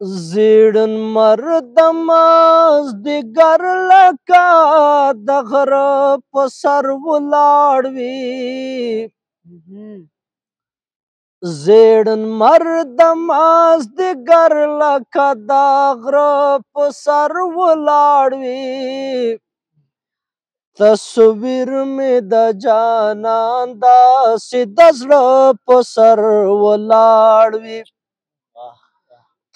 زیړن مردماز دیگر لکا د غر په سر ولاړ وي زیړن مردماز دیگر لکا د غر په سر ولاړ وي تصویر می د جانان داسې د زړه په سر ولاړ وي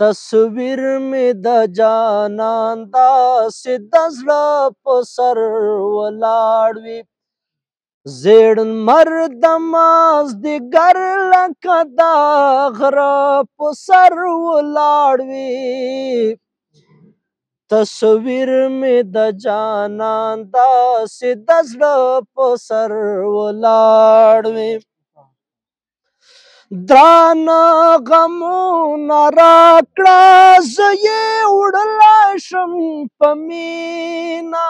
تصویر می د جانان داسې د زړه په سر ولاړ وي زیړن مردماز دیگر لکه د غره په سر ولاړ وي تصویر می د جانان داسې د زړه په سر ولاړ وي درانه غمونه راکړه زه یې وړلی شم په مینه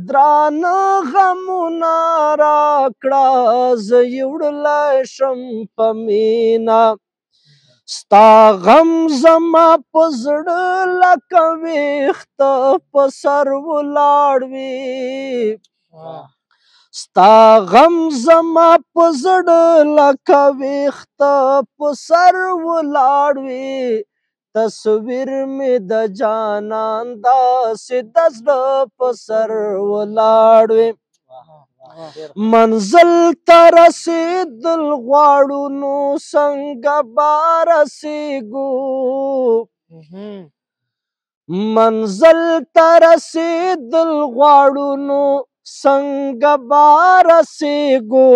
درانه غمونه راکړه زه یې وړلی شم په مینه ستا غم زما په زړه لکه ویښته په سر ولاړ وي ستا غم زما په زړه لکه ویښته په سر ولاړ وي تصویر می د جانان داسې د زړه په سر ولاړ وي منزل ته رسېدل غواړو نو څنګه به رسېږو منزل ته رسېدل غواړو نو څنګه به رسېږو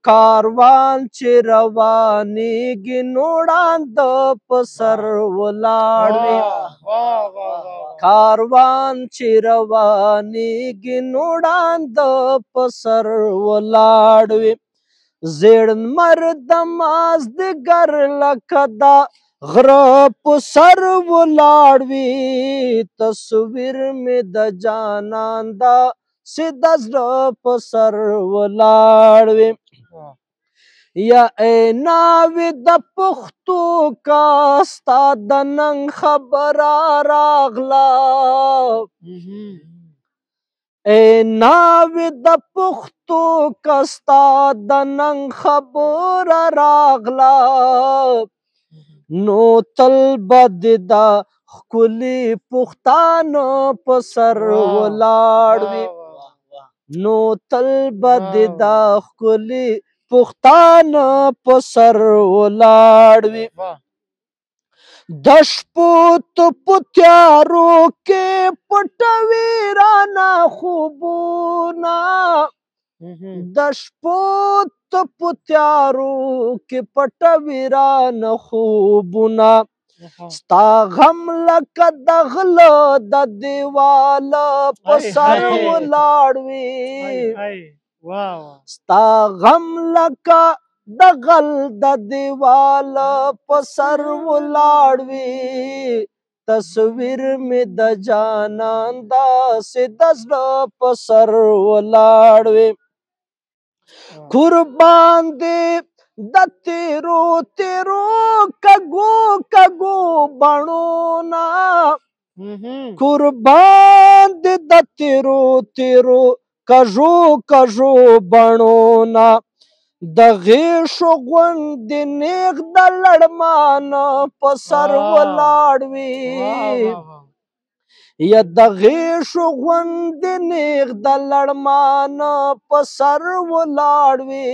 کاروان چې روانېږي نو ړانده په سر ولاړ وي کاروان چې روانېږي نو ړانده په سر ولاړ وي زیړن مردماز دیگر لکه دا غره په سر ولاړ وي تصویر می د جانان داسې د زړه په سر ولاړ وي یا ای ناوې د پښتو کا ستا د ننګ خبره راغله ای ناوې د پښتو کا ستا د ننګ خبره راغله نو تل به دې دا ښکلي پښتانه په سر ولاړ وي نو تل به دې دا ښکلي پښتانه په سر ولاړ وي د شپو ته په تیارو کې پټوي رانه خوبونه د شپو ته په تیارو کې پټوي رانه خوبونه ستا غم لکه د غله د دیواله په سر ولاړ وي ستا غم لکه د غل د دیواله په سر ولاړ وي تصویر می د جانان داسې د زړه په سر ولاړ وي قربان دې د تیرو تیرو کږو کږو بڼو نه قربان دې د تیرو تیرو کږو کږو بڼو نه د غیشو غوندې نیغ د لړمانه په سر ولاړ وي یا د غیشو غوندې نیغ د لړمانه په سر ولاړ وي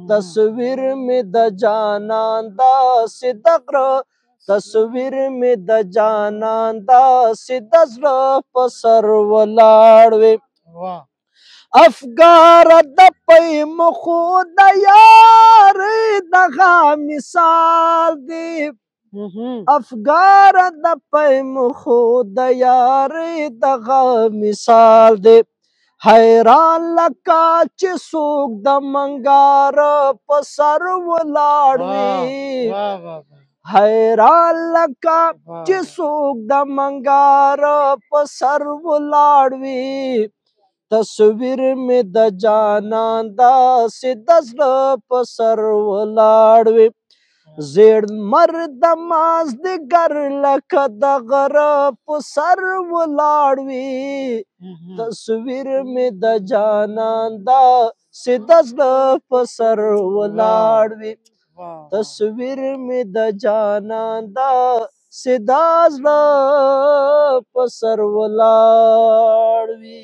تصویر می د جانان داسې د غره تصویر می د جانان داسې د زړه په سر ولاړ وي افګار د پی مخو د یارۍ دغه مثال دی افګار د پی مخو د یارۍ دغه مثال دی حیران لکه چې څوک د منګار په سر ولاړ وي حیران لکه چې څوک د منګار په سر ولاړ وي تصویر می د جانان داسې د زړه په سر ولاړ وي زیړ لمر د مازدیګر لکه د غره په سر ولاړ وي تصویر مې د جانان داسې د زړه په سر ولاړ وي تصویر مې د جانان داسې د زړه په سر ولاړ وي